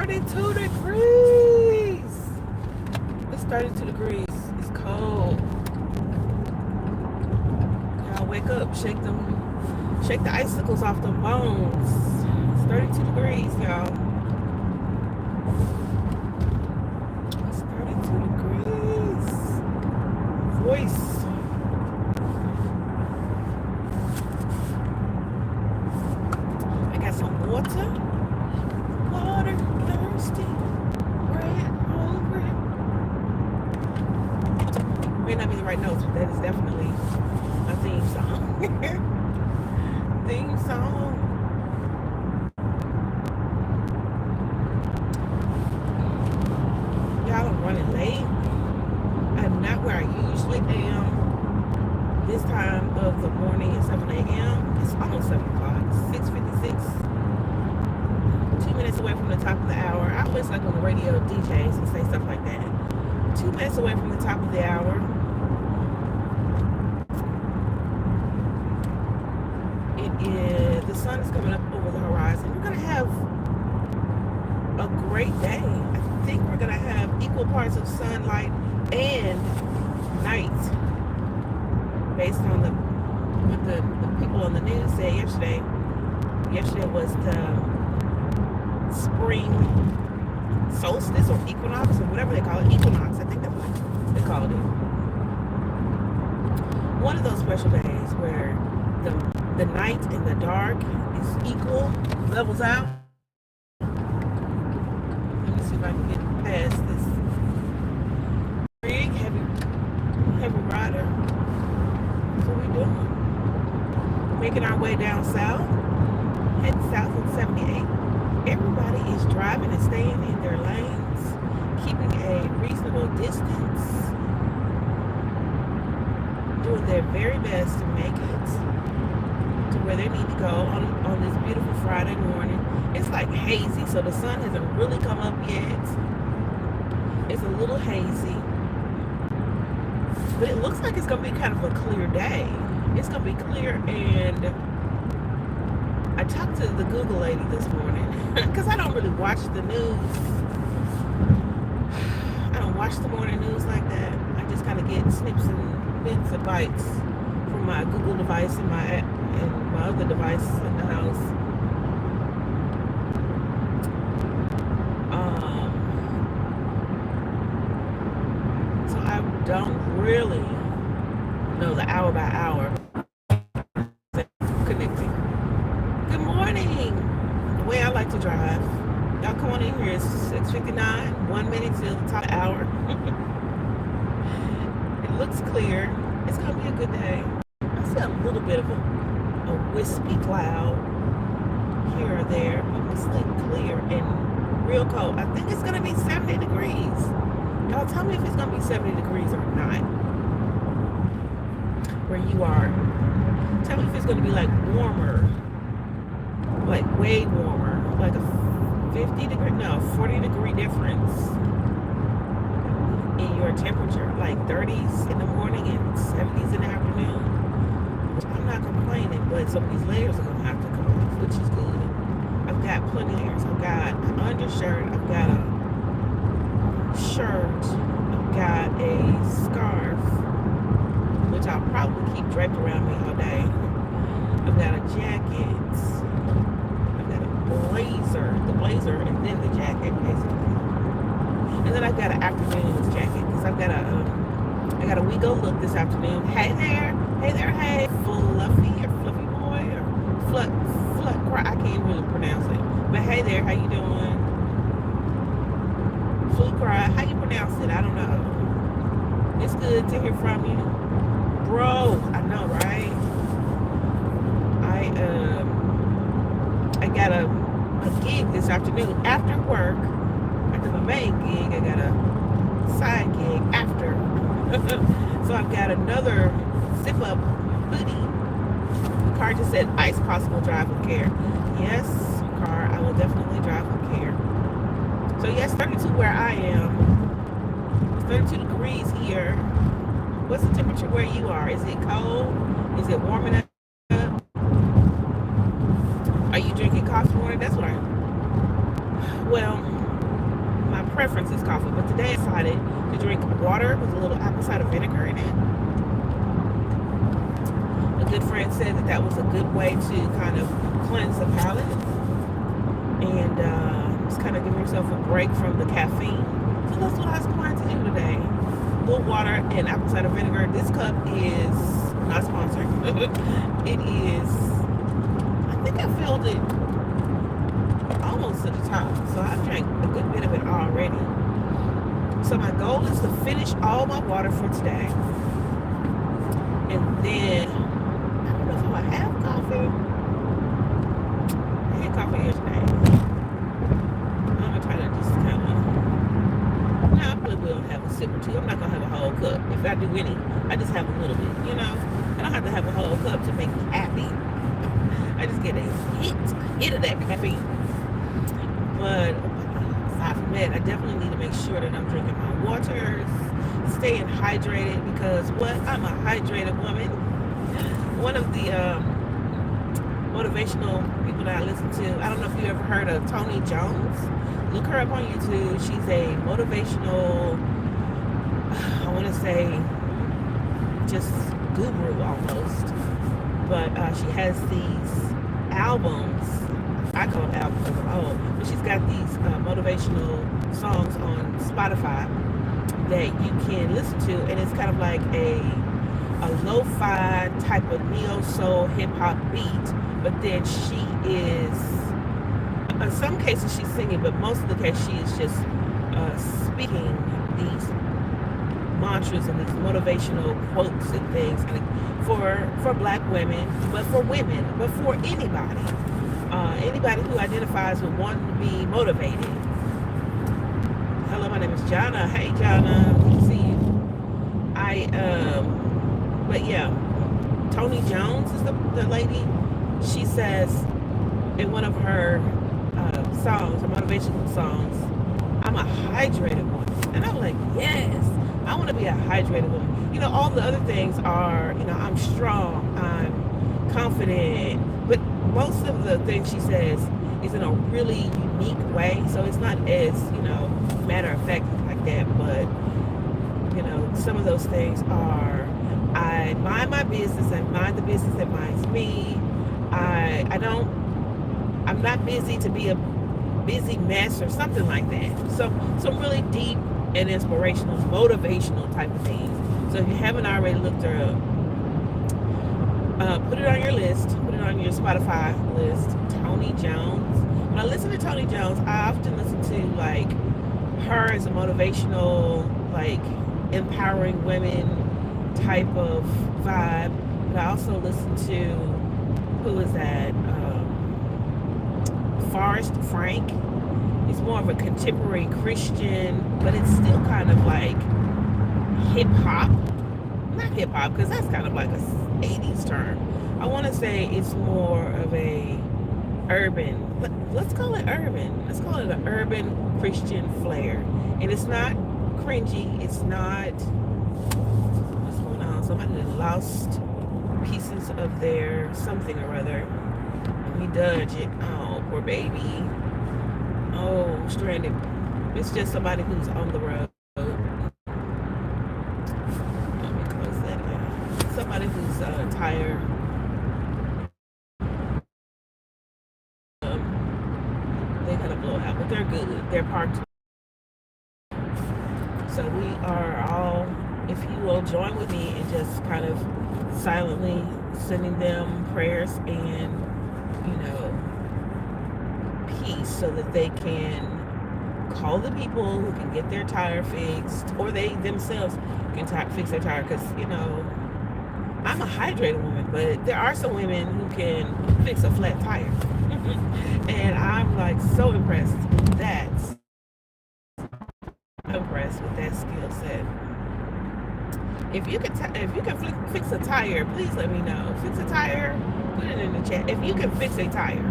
32 degrees. It's 32 degrees. It's cold. Y'all wake up, shake the icicles off the bones. It's 32 degrees, y'all. It's 32 degrees. Voice. I got some water. Water, thirsty, red, hungry. May not be the right notes, but that is definitely a theme song. Theme song. Y'all, I'm running late. I'm not where I usually am. This time of the morning at 7 a.m. It's almost 7 o'clock. 6:56. 2 minutes away from the top of the hour. I always like on the radio DJs and say stuff like that. 2 minutes away from the top of the hour. The sun is coming up over the horizon. We're gonna have a great day. I think we're gonna have equal parts of sunlight and night, based on what the people on the news said yesterday. Yesterday was the spring solstice or equinox or whatever they call it. Equinox, I think that's what they called it. One of those special days where the night and the dark is equal, levels out. Let me see if I can get past this big, heavy rider. That's what we're doing. Making our way down south, heading south on 78. Everybody is driving and staying in their lanes, keeping a reasonable distance, doing their very best to make it to where they need to go on this beautiful Friday morning. It's like hazy, so the sun hasn't really come up yet. It's a little hazy, but it looks like it's going to be kind of a clear day. It's going to be clear, and I talked to the Google lady this morning because I don't really watch the news. I don't watch the morning news like that. I just kind of get snips and bits and bites from my Google device and my other device in the house. So I don't really know the hour by hour connecting. Good morning. The way I like to drive. Y'all come on in here. It's 6:59. 1 minute till the top of the hour. It looks clear. It's gonna be a good day. I see a little bit of a wispy cloud here or there, but it's like clear and real cold. I think it's gonna be 70 degrees. Y'all tell me if it's gonna be 70 degrees or not. Where you are. Tell me if it's gonna be like warmer. Like way warmer, like a 40 degree difference in your temperature, like 30s in the morning and 70s in the afternoon. Which I'm not complaining, but some of these layers are gonna have to come off, which is good. I've got plenty of layers. I've got an undershirt, I've got a shirt, I've got a scarf, which I'll probably keep draped around me all day. I've got a jacket. The blazer, and then the jacket, basically. And then I've got an afternoon jacket because I got a we go look this afternoon. Hey there, hey, fluffy boy, or flut cry. I can't really pronounce it, but hey there, how you doing? Flu cry, how you pronounce it? I don't know. It's good to hear from you, bro. I know, right? I got a gig this afternoon after work. After my main gig, I got a side gig after. So I've got another zip up hoodie. The car just said ice possible, drive with care. Yes, car, I will definitely drive with care. So yes, 32 where I am. It's 32 degrees here. What's the temperature where you are? Is it cold? Is it warming up? Are you drinking coffee morning? That's what well, preference is coffee, but today I decided to drink water with a little apple cider vinegar in it. A good friend said that that was a good way to kind of cleanse the palate and just kind of give yourself a break from the caffeine. So that's what I was going to do today. A little water and apple cider vinegar. This cup is not sponsored. It is, I think I filled it almost to the top. So I drank a good bit of it already. So my goal is to finish all my water for today. And then, I don't know if I have coffee. I had coffee yesterday. I'm going to try to just kind of, no, I probably will have a sip or two. I'm not going to have a whole cup. If I do any, I just have a little bit, you know. I don't have to have a whole cup to make me happy. I just get a hit of that caffeine. But aside from that, I definitely need to make sure that I'm drinking my waters, staying hydrated, because what? I'm a hydrated woman. One of the motivational people that I listen to, I don't know if you ever heard of Tony Jones. Look her up on YouTube. She's a motivational, I want to say, just guru almost. But she has these albums. I call them albums because I'm old. But she's got these motivational songs on Spotify that you can listen to, and it's kind of like a lo-fi type of neo-soul hip-hop beat, but then she is, in some cases she's singing, but most of the case she is just speaking these mantras and these motivational quotes and things for black women, but for women, but for anybody. Anybody who identifies with wanting to be motivated. Hello, my name is Jana. Hey, Jana. Good to see you. But yeah, Tony Jones is the lady. She says in one of her songs, her motivational songs, I'm a hydrated woman. And I'm like, yes, I want to be a hydrated woman. You know, all the other things are, you know, I'm strong, I'm confident. But most of the things she says is in a really unique way. So it's not as, you know, matter of fact like that. But, you know, some of those things are, I mind my business and mind the business that minds me. I'm not busy to be a busy mess or something like that. So some really deep and inspirational, motivational type of things. So if you haven't already looked her up, put it on your list, put it on your Spotify list, Tony Jones. When I listen to Tony Jones, I often listen to like her as a motivational, like empowering women type of vibe. But I also listen to, who is that? Forrest Frank. He's more of a contemporary Christian, but it's still kind of like hip hop. Not hip hop, because that's kind of like a 80s term. I want to say it's more of a urban, let's call it urban. Let's call it an urban Christian flair. And it's not cringy. It's not, what's going on? Somebody lost pieces of their something or other. Let me dodge it. Oh, poor baby. Oh, stranded. It's just somebody who's on the road. Let me close that now. Somebody who's tired. They had a blowout, but they're good. They're parked. So we are all, if you will, join with me in just kind of silently sending them prayers and, you know, peace, so that they can call the people who can get their tire fixed, or they themselves can fix their tire. Because, you know, I'm a hydrated woman, but there are some women who can fix a flat tire. And I'm like so impressed with that. Impressed with that skill set. If you can fix a tire, please let me know. Fix a tire, put it in the chat. If you can fix a tire,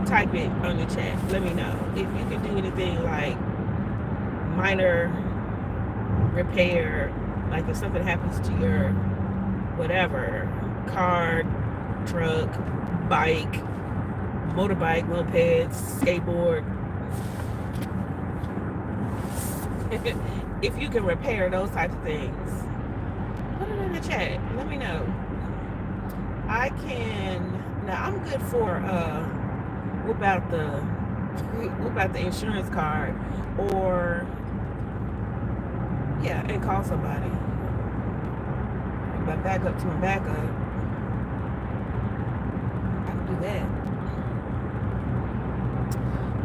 type it on the chat. Let me know. If you can do anything like minor repair, like if something happens to your whatever, car, truck, bike, motorbike, moped, skateboard, If you can repair those types of things, put it in the chat. Let me know. I can. Now I'm good for whip out the whip out the insurance card, or yeah, and call somebody. My backup to my backup. I can do that.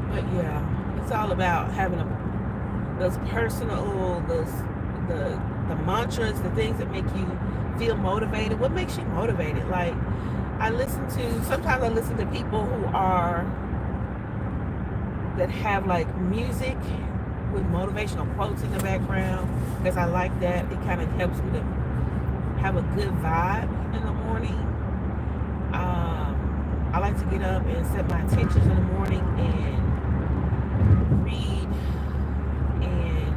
But yeah, it's all about having those personal, the mantras, the things that make you feel motivated. What makes you motivated? Like, sometimes I listen to people that have like music with motivational quotes in the background, because I like that. It kind of helps me to have a good vibe in the morning. I like to get up and set my intentions in the morning and read and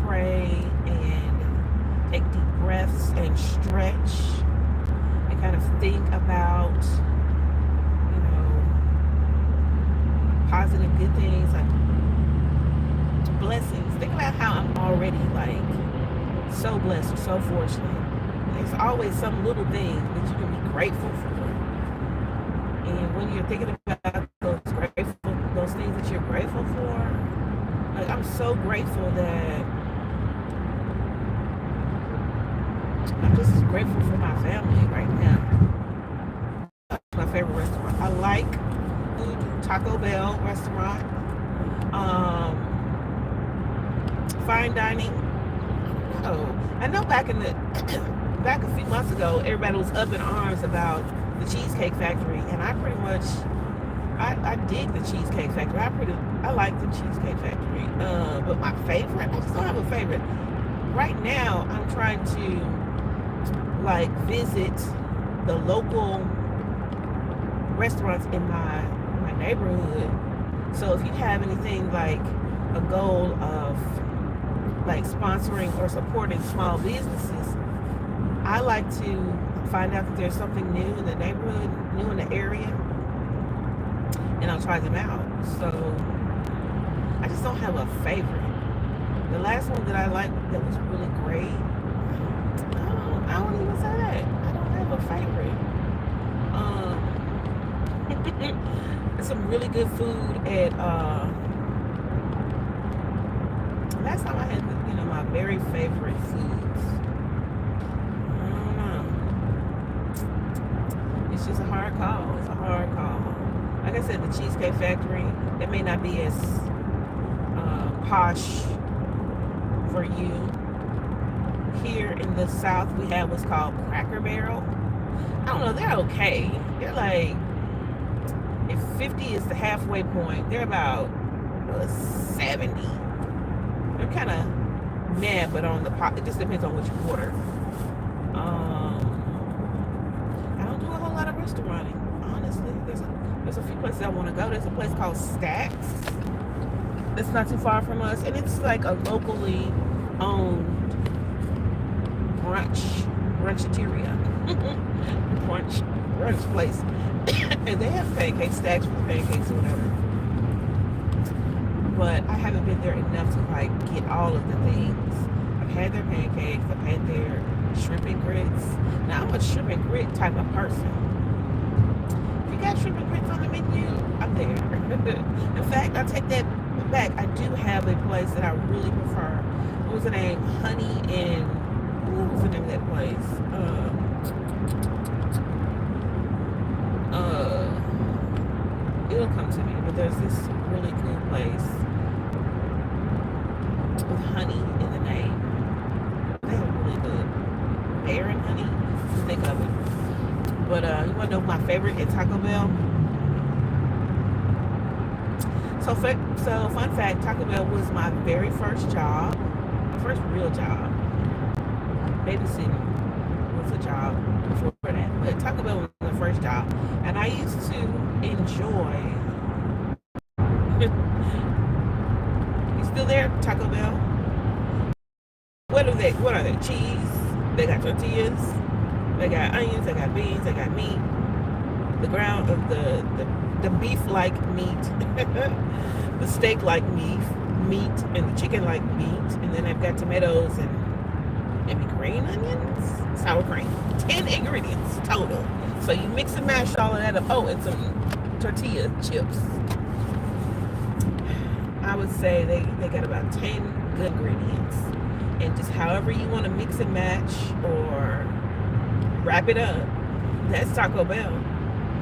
pray and take deep breaths and stretch and kind of think about, positive, good things, like blessings. Think about how I'm already like so blessed or so fortunate. There's always some little thing that you can be grateful for. And when you're thinking about those things that you're grateful for, like I'm so grateful that I'm just grateful for my family right now. That's my favorite restaurant. I like Taco Bell restaurant. Fine dining. Oh, I know back a few months ago, everybody was up in arms about the Cheesecake Factory, and I pretty much I dig the Cheesecake Factory. I like the Cheesecake Factory. But my favorite, I just don't have a favorite. Right now, I'm trying to like visit the local restaurants in my neighborhood. So if you have anything like a goal of like sponsoring or supporting small businesses, I like to find out that there's something new in the neighborhood, new in the area, and I'll try them out. So I just don't have a favorite. The last one that I liked that was really great, I don't even say that. I don't have a favorite. Some really good food at last time I had my very favorite foods. I don't know. It's just a hard call. It's a hard call. Like I said, the Cheesecake Factory, it may not be as posh for you. Here in the South, we have what's called Cracker Barrel. I don't know, they're okay. They're like, if 50 is the halfway point, they're about 70. They're kind of mad, but on the pot, it just depends on what you order. I don't do a whole lot of restauranting, honestly. There's a few places I want to go. There's a place called Stacks that's not too far from us, and it's like a locally owned bruncheteria, brunch place. And they have pancake stacks for pancakes or whatever. But I haven't been there enough to like get all of the things. I've had their pancakes, I've had their shrimp and grits. Now I'm a shrimp and grit type of person. If you got shrimp and grits on the menu, I'm there. In fact, I take that back. I do have a place that I really prefer. What was the name? Honey and what was the name of that place? It'll come to me, but there's this really cool place with honey in the name. They have really good bear and honey. Think of it. But you want to know my favorite at Taco Bell? So fun fact, Taco Bell was my very first job, my first real job. Babysitting was a job before that, but Taco Bell was the first job, and I used to enjoy. You still there, Taco Bell? What are they? Cheese. They got tortillas. They got onions. They got beans. They got meat. The ground of the beef like meat, the steak like meat, meat, and the chicken like meat, and then I've got tomatoes and maybe green onions, sour cream. 10 ingredients total. So you mix and mash all of that up. Oh, and some tortilla chips. I would say they got about 10 good ingredients. And just however you want to mix and match or wrap it up, that's Taco Bell.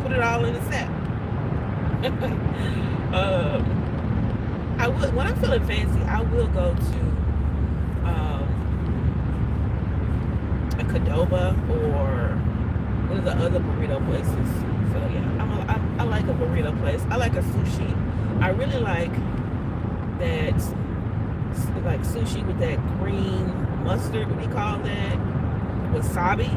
Put it all in a set. I would, when I'm feeling fancy, I will go to a Condo or one of the other burrito places. So yeah, I like a burrito place. I like a sushi. I really like that, like sushi with that green mustard, what do you call that? Wasabi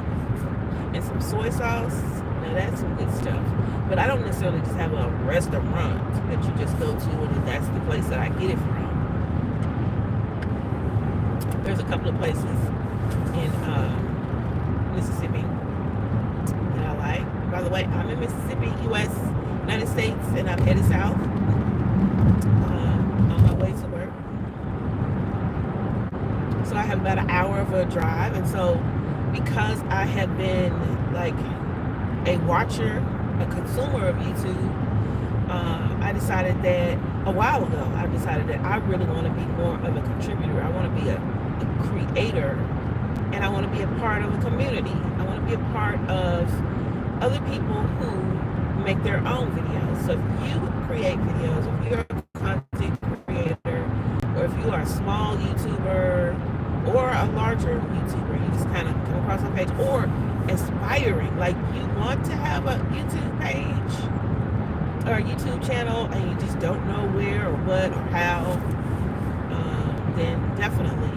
and some soy sauce. Now that's some good stuff. But I don't necessarily just have a restaurant that you just go to and that's the place that I get it from. There's a couple of places in Mississippi that I like. By the way, I'm in Mississippi, U.S., United States, and I'm headed south on my way to work. So I have about an hour of a drive, and so because I have been like a watcher, a consumer of YouTube, I decided that a while ago, I decided that I really want to be more of a contributor. I want to be a creator, and I want to be a part of a community. I want to be a part of other people who make their own videos. So if you create videos, if you're a content creator, or if you are a small YouTuber or a larger YouTuber, you just kind of come across my page, or aspiring, like you want to have a YouTube page or a YouTube channel and you just don't know where or what or how, then definitely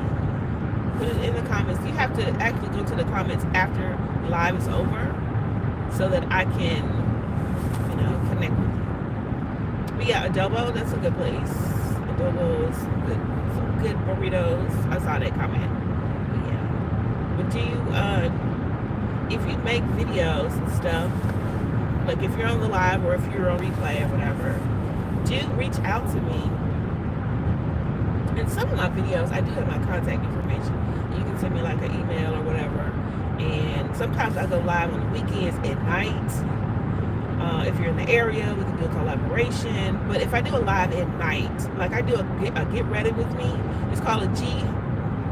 put it in the comments. You have to actually go to the comments after live is over so that I can, connect with you. But yeah, Adobo, that's a good place. Adobo is good, some good burritos. I saw that comment. But yeah. But do you, if you make videos and stuff, like if you're on the live or if you're on replay or whatever, do reach out to me. And some of my videos, I do have my contact information. You can send me like an email or whatever. And sometimes I go live on the weekends at night. If you're in the area, we can do a collaboration. But if I do a live at night, like I do a get ready with me, it's called a GRWM.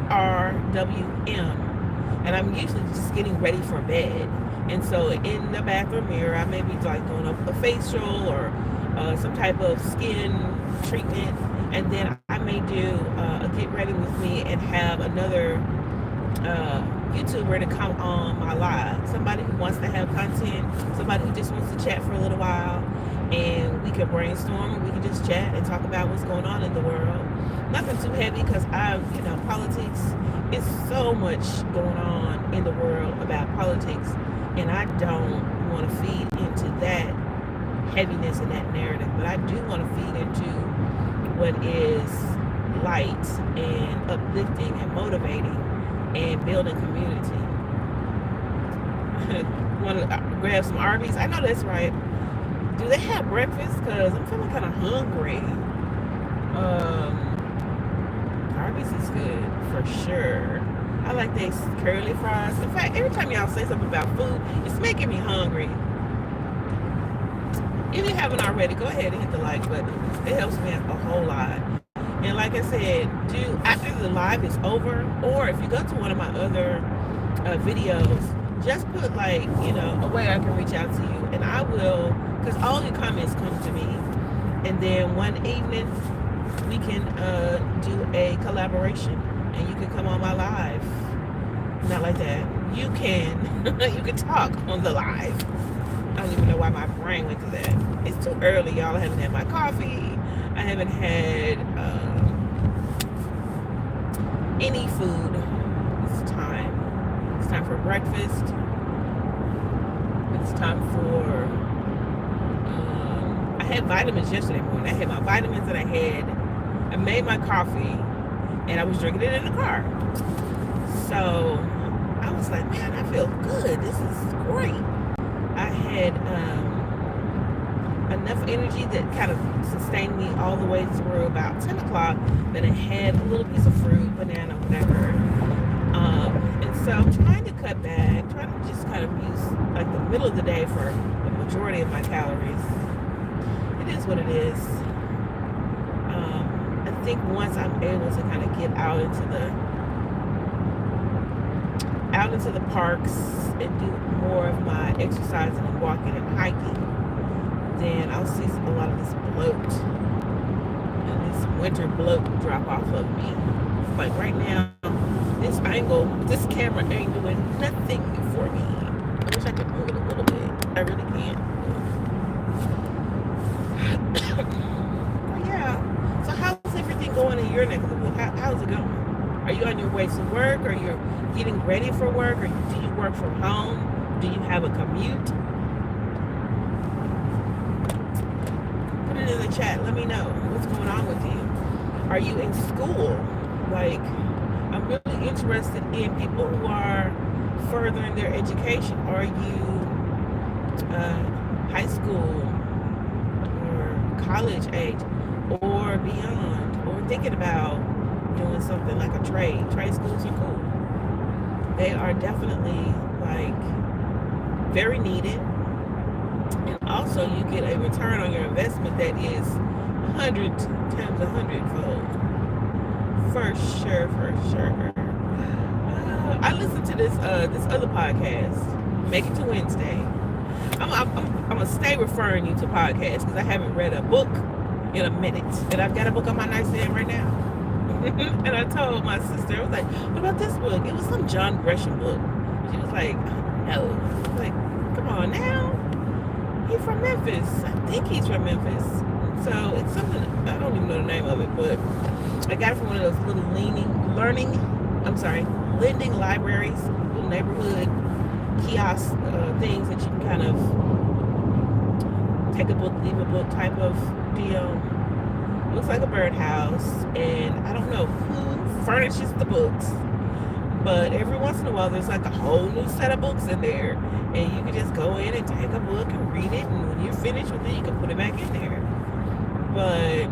And I'm usually just getting ready for bed. And so in the bathroom mirror, I may be like doing a facial or some type of skin treatment. And then I may do a get ready with me and have another YouTuber to come on my live. Somebody who wants to have content, somebody who just wants to chat for a little while. And we can brainstorm and we can just chat and talk about what's going on in the world. Nothing too heavy because politics is so much going on in the world about politics. And I don't want to feed into that heaviness and that narrative, but I do want to feed into what is light and uplifting and motivating and building community. Want to grab some Arby's? I know that's right. Do they have breakfast? Because I'm feeling kind of hungry. Arby's is good for sure. I like these curly fries. In fact, every time y'all say something about food, it's making me hungry. If you haven't already, go ahead and hit the like button. It helps me a whole lot. And like I said, after the live is over, or if you go to one of my other videos, just put like, a way I can reach out to you. And I will, because all your comments come to me. And then one evening, we can do a collaboration. And you can come on my live. Not like that. You can talk on the live. I don't even know why my brain went to that. It's too early, y'all. I haven't had my coffee. I haven't had any food. It's time. It's time for breakfast. It's time for I had vitamins yesterday morning. I had my vitamins and I made my coffee. And I was drinking it in the car. So I was like, man, I feel good. This is great. I had a enough energy that kind of sustained me all the way through about 10 o'clock. Then I had a little piece of fruit, banana, whatever. And so I'm trying to cut back, trying to just kind of use like the middle of the day for the majority of my calories. It is what it is. I think once I'm able to kind of get out into the parks and do more of my exercising and walking and hiking, then I'll see a lot of this bloat and this winter bloat drop off of me. Like right now, this angle, this camera ain't doing nothing for me. I wish I could move it a little bit. I really can't. Yeah. So how's everything going in your neck of the woods? How's it going? Are you on your way to work? Are you getting ready for work? Or do you work from home? Do you have a commute? Put it in the chat. Let me know what's going on with you. Are you in school? Like, I'm really interested in people who are furthering their education. Are you high school or college age or beyond? Or thinking about doing something like a trade? Trade schools are cool. They are definitely like very needed. And also you get a return on your investment that is 100 times 100-fold. For sure. I listened to this other podcast, Make It to Wednesday. I'm gonna stay referring you to podcasts because I haven't read a book in a minute, and I've got a book on my nightstand right now. And I told my sister, I was like, "What about this book?" It was some John Gresham book. She was like, "No." I was like, "Come on now, he's from Memphis. I think he's from Memphis." So it's something, I don't even know the name of it, but I got it from one of those little lending libraries, little neighborhood kiosk things that you can kind of take a book, leave a book type of deal. It looks like a birdhouse, and I don't know who furnishes the books, but every once in a while there's like a whole new set of books in there, and you can just go in and take a book and read it, and when you're finished with it, you can put it back in there. But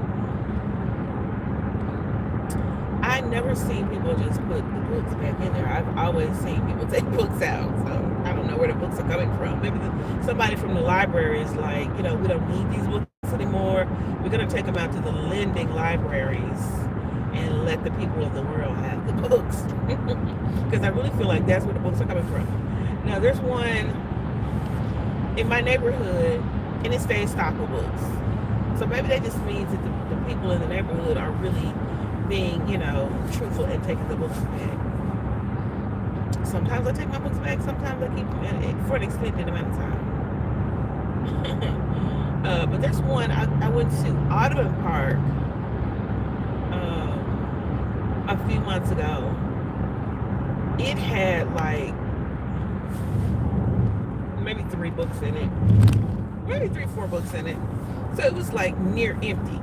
I never seen people just put the books back in there. I've always seen people take books out. So I don't know where the books are coming from. Maybe somebody from the library is like, we don't need these books anymore. We're going to take them out to the lending libraries and let the people of the world have the books. Because I really feel like that's where the books are coming from. Now, there's one in my neighborhood, and it stays stocked with books. So maybe that just means that the people in the neighborhood are really being, truthful and taking the books back. Sometimes I take my books back, sometimes I keep them for an extended amount of time. But there's one, I went to Audubon Park a few months ago. It had like maybe 3 books in it. Maybe 3-4 books in it. So it was like near empty.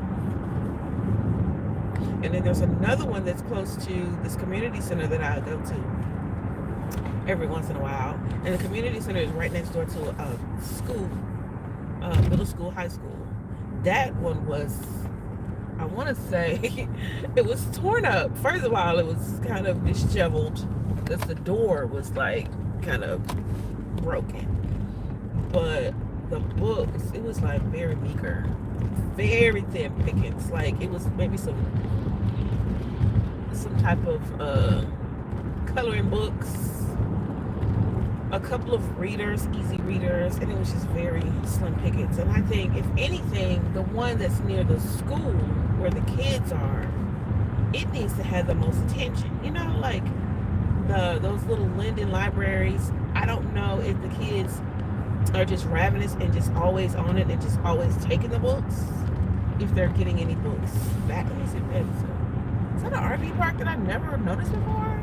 And then there's another one that's close to this community center that I go to every once in a while. And the community center is right next door to a school, middle school, high school. That one was, I want to say, it was torn up. First of all, it was kind of disheveled because the door was like kind of broken. But the books, it was like very meager, very thin pickings. Like it was maybe some type of coloring books, a couple of readers, easy readers, and it was just very slim pickings. And I think if anything, the one that's near the school where the kids are, it needs to have the most attention. Like those little lending libraries, I don't know if the kids are just ravenous and just always on it and just always taking the books, if they're getting any books back. Let me see, is that an RV park that I've never noticed before?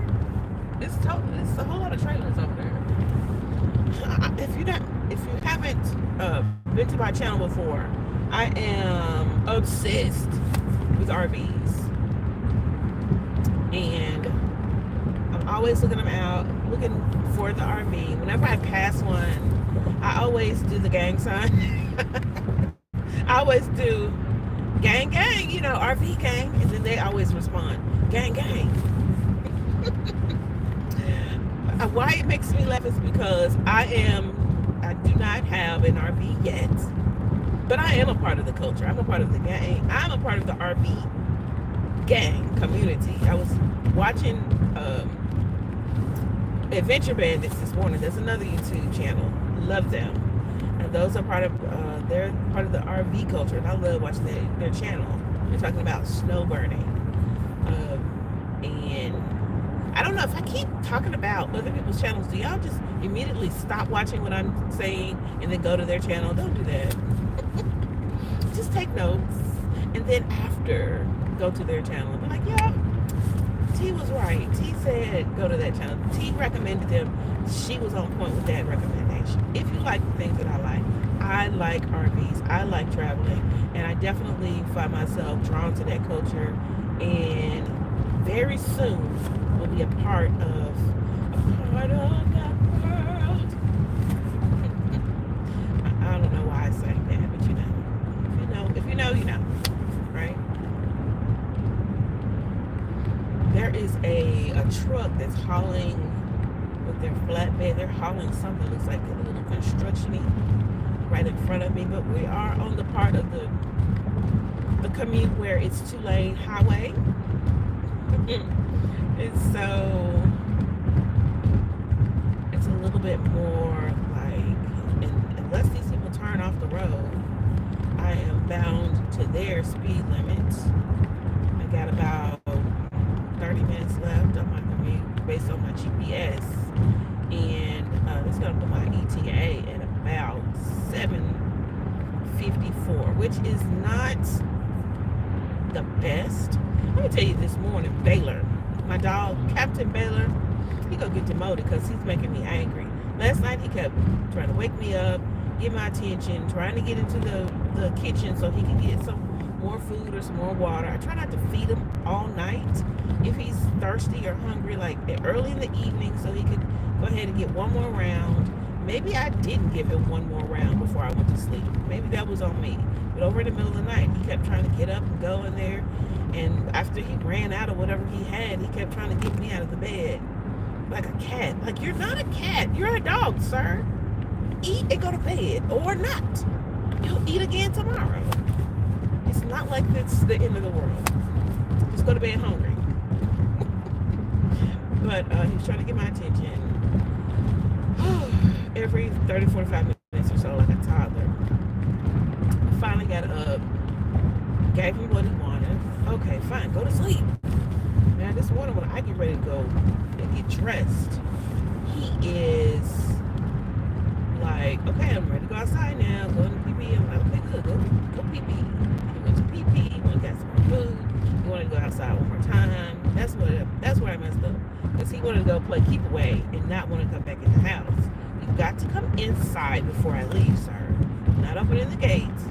It's a whole lot of trailers over there. If you haven't been to my channel before, I am obsessed with RVs, and I'm always looking for the RV. Whenever I pass one, I always do the gang sign. I always do gang, gang, RV gang, and then they always respond, gang, gang. Why it makes me laugh is because I do not have an RV yet, but I am a part of the culture. I'm a part of the gang. I'm a part of the RV gang community. I was watching Adventure Bandits this morning. There's another YouTube channel. Love them. And those are part of they're part of the RV culture, and I love watching their channel. They're talking about snowboarding, and I don't know if I keep talking about other people's channels. Do y'all just immediately stop watching what I'm saying and then go to their channel? Don't do that. Just take notes, and then after go to their channel and be like, yeah, T was right. T said go to that channel. T recommended them. She was on point with that recommendation. If you like the things that I like RVs, I like traveling, and I definitely find myself drawn to that culture, and very soon will be a part of that world. I don't know why I sang that, but if you know, right? There is a truck that's hauling with their flatbed. They're hauling something that looks like a little construction-y right in front of me, but we are on the part of the commute where it's 2-lane highway. And so it's a little bit more like, unless these people turn off the road, I am bound to their speed limits. I got about 30 minutes left on my commute based on my GPS, and it's going to put my ETA at about 7:54, which is not the best. Let me tell you, this morning, Baylor, my dog, Captain Baylor, he gonna get demoted because he's making me angry. Last night he kept trying to wake me up, get my attention, trying to get into the kitchen so he can get some more food or some more water. I try not to feed him all night if he's thirsty or hungry, like early in the evening, so he could go ahead and get one more round. Maybe I didn't give him one more round before I went to sleep. Maybe that was on me. But over in the middle of the night, he kept trying to get up and go in there. And after he ran out of whatever he had, he kept trying to get me out of the bed. Like a cat. Like, you're not a cat. You're a dog, sir. Eat and go to bed. Or not. You'll eat again tomorrow. It's not like it's the end of the world. Just go to bed hungry. But he was trying to get my attention. Every 30, 45 minutes or so, like a toddler. I finally got up, gave him what he wanted. Okay, fine, go to sleep. Now this morning when I get ready to go and get dressed, he is like, okay, I'm ready to go outside now, go to pee-pee. I'm like, okay, good, go pee-pee. He went to pee-pee, he went and got some more food, he wanted to go outside one more time. That's where I messed up. Because he wanted to go play keep away and not want to come back in the house. You've got to come inside before I leave, sir. Not opening the gates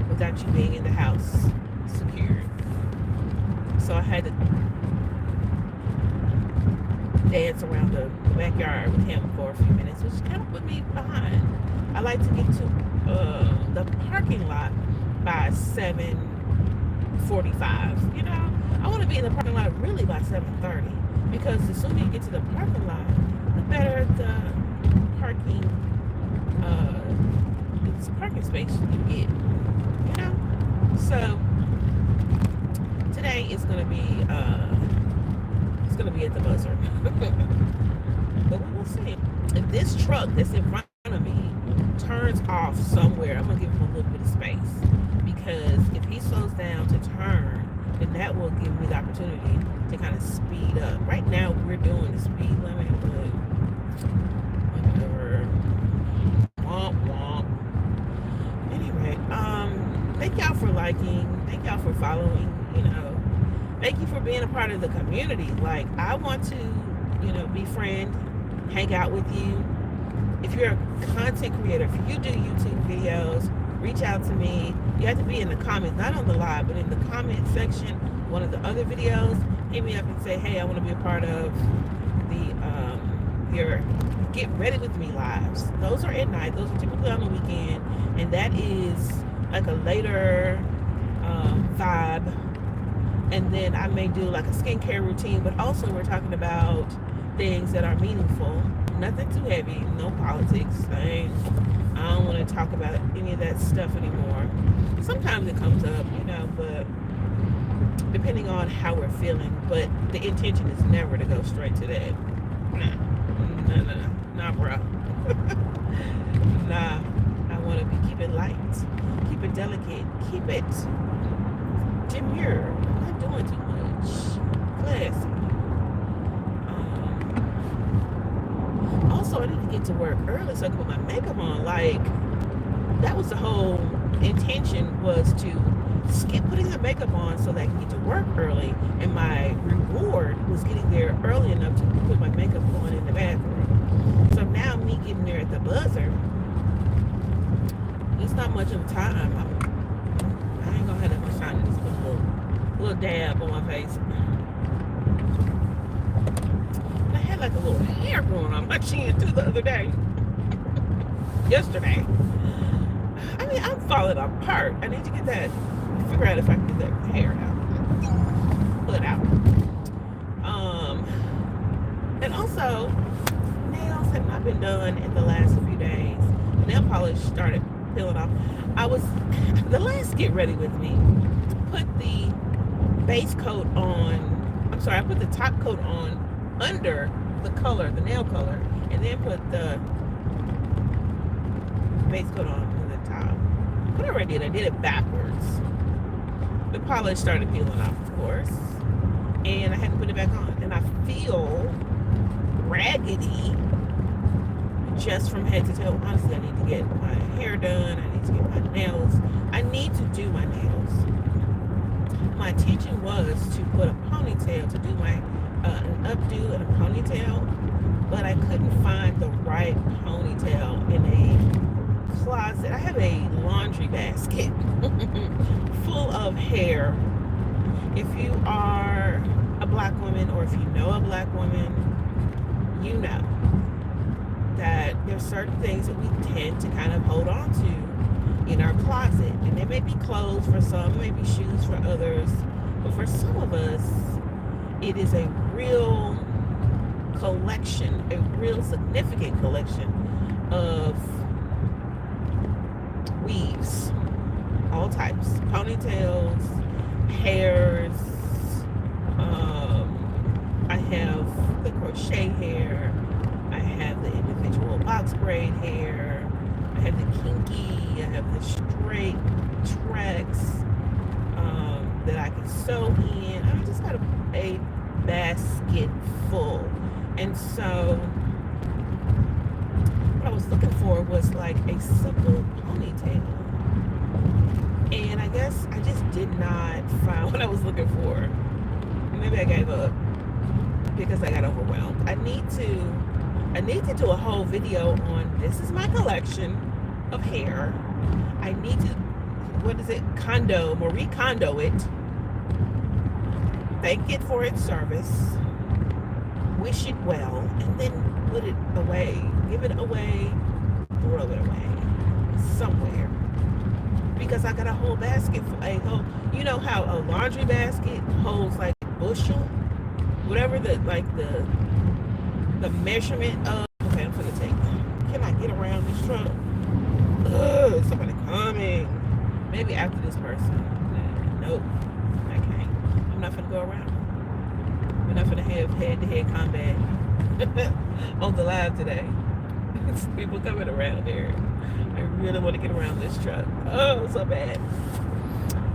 without you being in the house secured. So I had to dance around the backyard with him for a few minutes, which kind of put me behind. I like to get to the parking lot by 7:45. I want to be in the parking lot really by 7:30, because the sooner you get to the parking lot, the better the parking space you get. So today is gonna be at the buzzer. But we will see. If this truck that's in front of me turns off somewhere, I'm gonna give him a little bit of space, because if he slows down to turn, then that will give me the opportunity to kind of speed up. Right now we're doing the speed limit, but whatever. Womp womp. Anyway, thank y'all for liking, thank y'all for following, thank you for being a part of the community. Like, I want to, befriend, hang out with you. If you're a content creator, if you do YouTube videos, reach out to me. You have to be in the comments, not on the live, but in the comment section, one of the other videos. Hit me up and say, hey, I want to be a part of your Get Ready With Me lives. Those are at night. Those are typically on the weekend. And that is like a later vibe, and then I may do like a skincare routine, but also we're talking about things that are meaningful, nothing too heavy, no politics. I don't want to talk about any of that stuff anymore. Sometimes it comes up, but depending on how we're feeling, but the intention is never to go straight to that. Nah, bro. Nah, I want to keep it light, keep it delicate, keep it demure, not doing too much, classy. Also, I need to get to work early so I can put my makeup on. Like, that was the whole intention, was to skip putting the makeup on so that I can get to work early, and my reward was getting there early enough to put my makeup on in the bathroom. So now me getting there at the buzzer, it's not much of a time. I ain't gonna have that much time to just put a little dab on my face. And I had like a little hair growing on my chin too the other day. Yesterday. I mean, I'm falling apart. I need to get that, figure out if I can get that hair out. Pull it out. And also, nails have not been done in the last few days. Nail polish started peeling off. The last Get Ready With Me, put the base coat on, I put the top coat on under the color, the nail color, and then put the base coat on the top. Whatever I did it backwards. The polish started peeling off, of course, and I had to put it back on. And I feel raggedy just from head to toe. Honestly, I need to get my hair done. I need to get my nails. I need to do my nails. My intention was to put a ponytail, to do my an updo and a ponytail, but I couldn't find the right ponytail in a closet. I have a laundry basket full of hair. If you are a black woman, or if you know a black woman, you know that there's certain things that we tend to kind of hold on to in our closet. And it may be clothes for some, it may be shoes for others, but for some of us, it is a real collection, a real significant collection of weaves, all types, ponytails, hairs. I have the crochet hair, I have the individual box braid hair, I have the kinky, I have the straight tracks that I can sew in. I just got a basket full. And so what I was looking for was like a simple ponytail. And I guess I just did not find what I was looking for. Maybe I gave up because I got overwhelmed. I need to do a whole video on, this is my collection of hair. I need to, Condo, Marie Kondo it. Thank it for its service. Wish it well, and then put it away. Give it away, throw it away somewhere. Because I got a whole basket for you know how a laundry basket holds like a bushel? Whatever the measurement of. Okay, I'm gonna take. Can I get around this truck? Ugh, somebody coming. Maybe after this person. Nope, I can't. I'm not gonna go around. We're not gonna have head-to-head combat on the live today. People coming around here. I really want to get around this truck. Oh, so bad.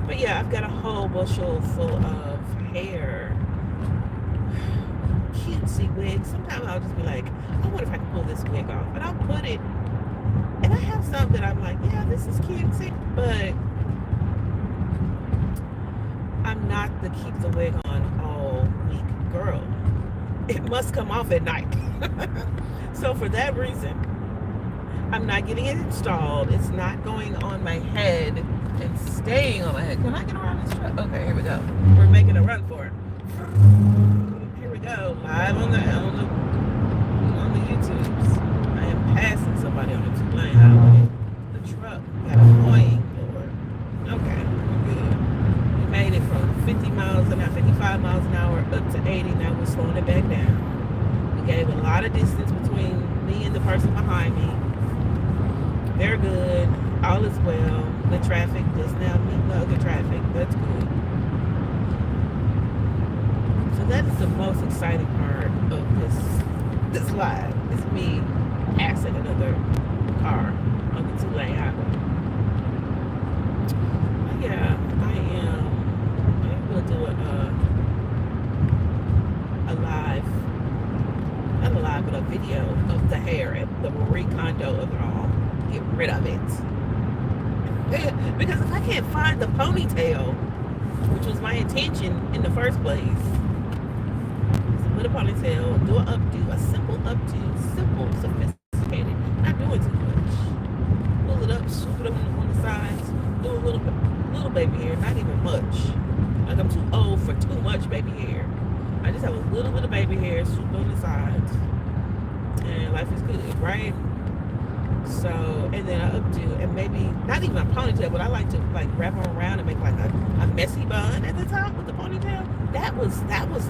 But yeah, I've got a whole bushel full of hair. Cutesy wigs. Sometimes I'll just be like, I wonder if I can pull this wig off. And I'll put it, and I have some that I'm like, yeah, this is cutesy, but I'm not the keep the wig on all week girl. It must come off at night. So for that reason, I'm not getting it installed. It's not going on my head and staying on my head. Can I get around this truck? Okay, here we go. We're making a run for it. Here we go. Live on the YouTubes. I am passing somebody on the 2-lane highway. The truck got annoying, Lord. Okay, good. We made it from 50 miles an hour, 55 miles an hour up to 80. Now we're slowing it back down. We gave a lot of distance between me and the person behind me. They're good. All is well. The traffic just now meeting the other traffic. That's good. So that is the most exciting part of this live. It's me passing another car on the two-lane highway. But yeah, I am gonna do a live, not a live, but a video of the hair at the Marie Condo of it all. Get rid of it. Because if I can't find the ponytail, which was my intention in the first place, put a ponytail, do an updo, a simple updo, simple, sophisticated, not doing too much. Pull it up, swoop it up on the sides, do a little baby hair, not even much. Like I'm too old for too much baby hair. I just have a little bit of baby hair, swoop on the sides, and life is good, right? So, and then I updo, and maybe not even a ponytail, but I like to like wrap them around and make like a messy bun at the top with the ponytail. That was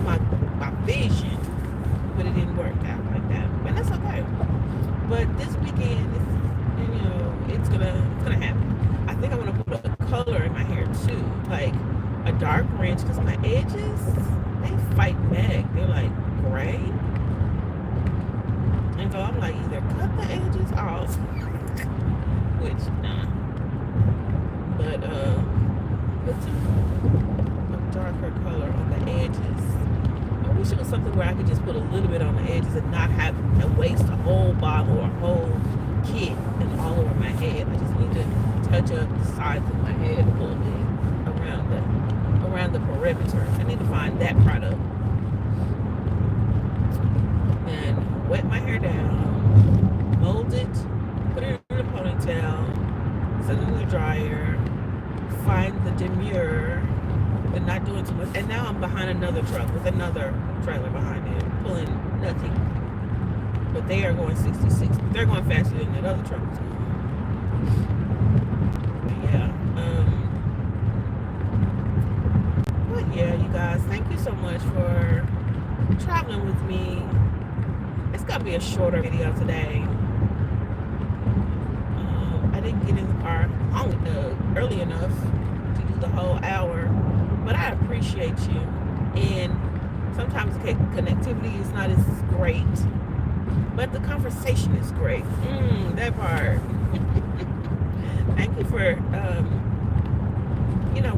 my vision, but it didn't work out like that. And that's okay. But this weekend, it's gonna happen. I think I'm gonna put a color in my hair too, like a dark orange, because my edges they fight back. They're like gray. And so I'm like, either cut the edges off, which nah. But put a darker color on the edges. I wish it was something where I could just put a little bit on the edges and not have to waste a whole bottle or a whole kit and all over my head. I just need to touch up the sides of my head a little bit around the perimeter. I need to find that product. And wet my hair down, mold it, put it in a ponytail, set it in the dryer, find the demure, but not doing too much. And now I'm behind another truck with another trailer behind it, pulling nothing. But they are going 66. They're going faster than that other truck. But yeah, you guys, thank you so much for traveling with me. It's gonna be a shorter video today. I didn't get in the car early enough to do the whole hour, but I appreciate you. And sometimes connectivity is not as great, but the conversation is great. That part. Thank you for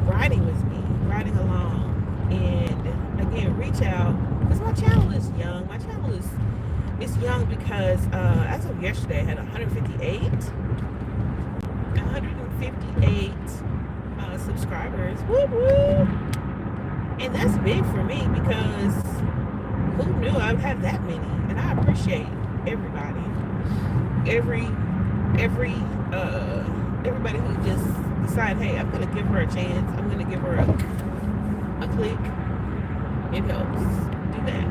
riding with me, riding along, and again, reach out, because my channel is young. My channel is young because as of yesterday I had 158 subscribers. Woo woo. And that's big for me, because who knew I'd have that many? And I appreciate everybody. Everybody who just decide, hey, I'm gonna give her a chance, I'm gonna give her a click. It helps. Do that.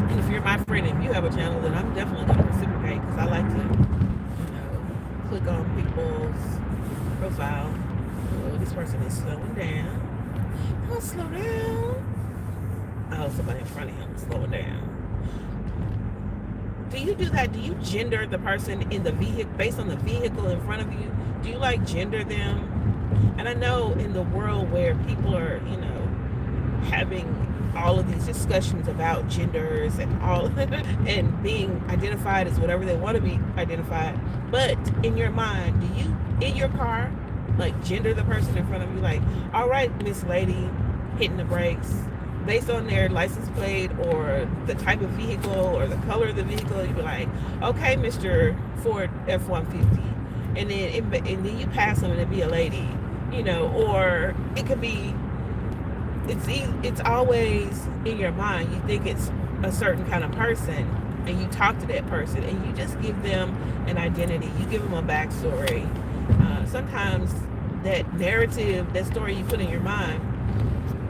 And if you're my friend and you have a channel, then I'm definitely going to reciprocate, because I like to, click on people's profile. Oh, this person is slowing down. Don't slow down. Oh, somebody in front of him is slowing down. Do you do that? Do you gender the person in the vehicle based on the vehicle in front of you? Do you like gender them? And I know in the world where people are, having all of these discussions about genders and all and being identified as whatever they want to be identified, but in your mind, do you in your car like gender the person in front of you, like, all right, Miss Lady, hitting the brakes based on their license plate or the type of vehicle or the color of the vehicle? You'd be like, okay, Mr. Ford F-150, and then you pass them and it'd be a lady, or it could be. It's always in your mind. You think it's a certain kind of person, and you talk to that person, and you just give them an identity. You give them a backstory. Sometimes that narrative, that story you put in your mind,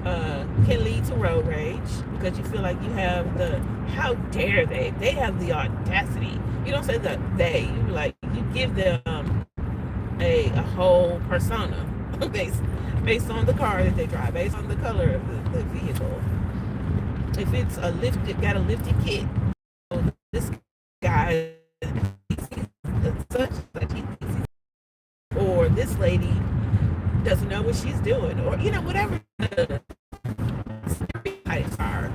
can lead to road rage, because you feel like you have how dare they have the audacity. You don't say the they, you give them a whole persona based on the car that they drive, based on the color of the vehicle. If it's got a lifted kit, so this guy such or this lady doesn't know what she's doing, or whatever the stereotypes are.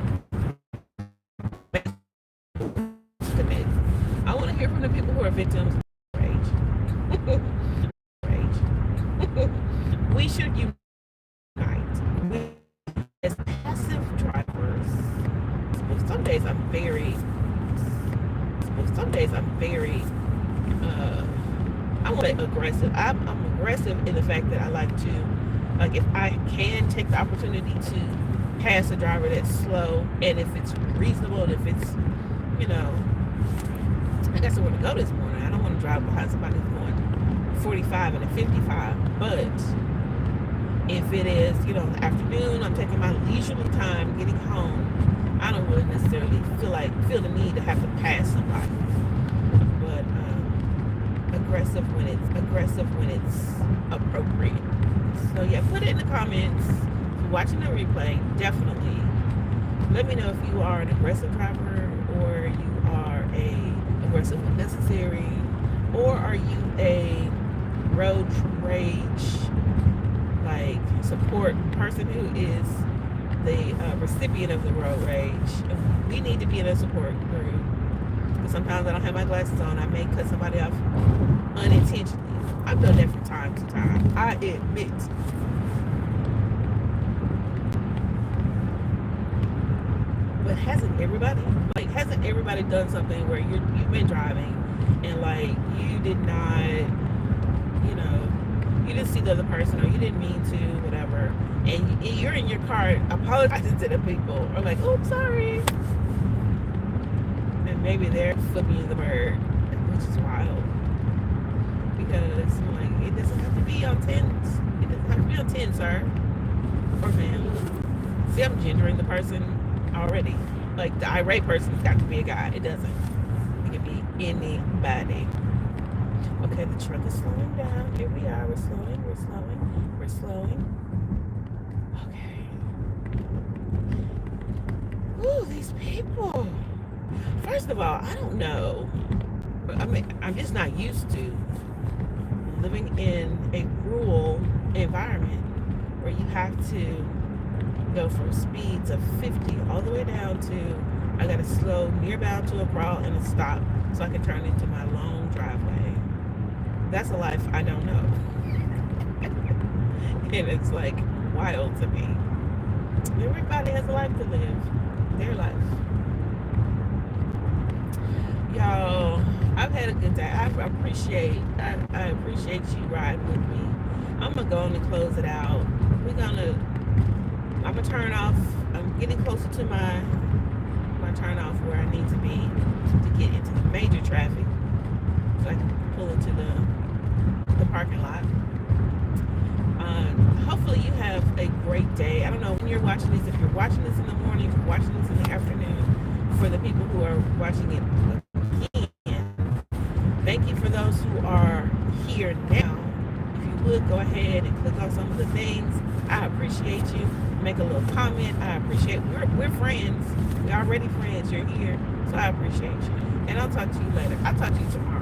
I want to hear from the people who are victims of rage. We should unite. We, as passive drivers, some days I'm very I want to aggressive. I'm aggressive in the fact that I like to, like, if I can take the opportunity to pass a driver that's slow, and if it's reasonable, and if it's, I got somewhere to go this morning. I don't want to drive behind somebody who's going 45 and a 55. But if it is, in the afternoon, I'm taking my leisurely time getting home, I don't really necessarily feel the need to have to pass somebody. But aggressive when it's appropriate. So yeah, put it in the comments. If you're watching the replay, definitely let me know if you are an aggressive driver, or you are a aggressive when necessary, or are you a road rage support person who is the recipient of the road rage. We need to be in a support group, because sometimes I don't have my glasses on. I may cut somebody off unintentionally. I've done that from time to time, I admit. But hasn't everybody done something where you've been driving and you did not, you didn't see the other person, or you didn't mean to, whatever, and you're in your car apologizing to the people, or like, oh, I'm sorry, and maybe they're flipping the bird, which is wild, because it doesn't have to be on 10s. It doesn't have to be on 10, sir or ma'am. See, I'm gendering the person already. Like, the irate person's got to be a guy. It doesn't. It can be anybody. Okay, the truck is slowing down. Here we are. We're slowing. Okay. Ooh, these people. First of all, I don't know. I'm just not used to living in a rural environment where you have to go from speeds of 50 all the way down to, I gotta slow nearby to a crawl and a stop so I can turn into my long driveway. That's a life I don't know. And it's wild to me. Everybody has a life to live. Their life. Y'all, I've had a good day. I appreciate you riding with me. I'm gonna go on and close it out. I'm gonna turn off. I'm getting closer to my turn off where I need to be to get into the major traffic, so I can pull into the parking lot. Hopefully you have a great day. I don't know when you're watching this. If you're watching this in the morning, if you're watching this in the afternoon. For the people who are watching it again, thank you for those who are here now. If you would, go ahead and click on some of the things. I appreciate you. Make a little comment. I appreciate. We're friends. We're already friends. You're here, so I appreciate you. And I'll talk to you later. I'll talk to you tomorrow.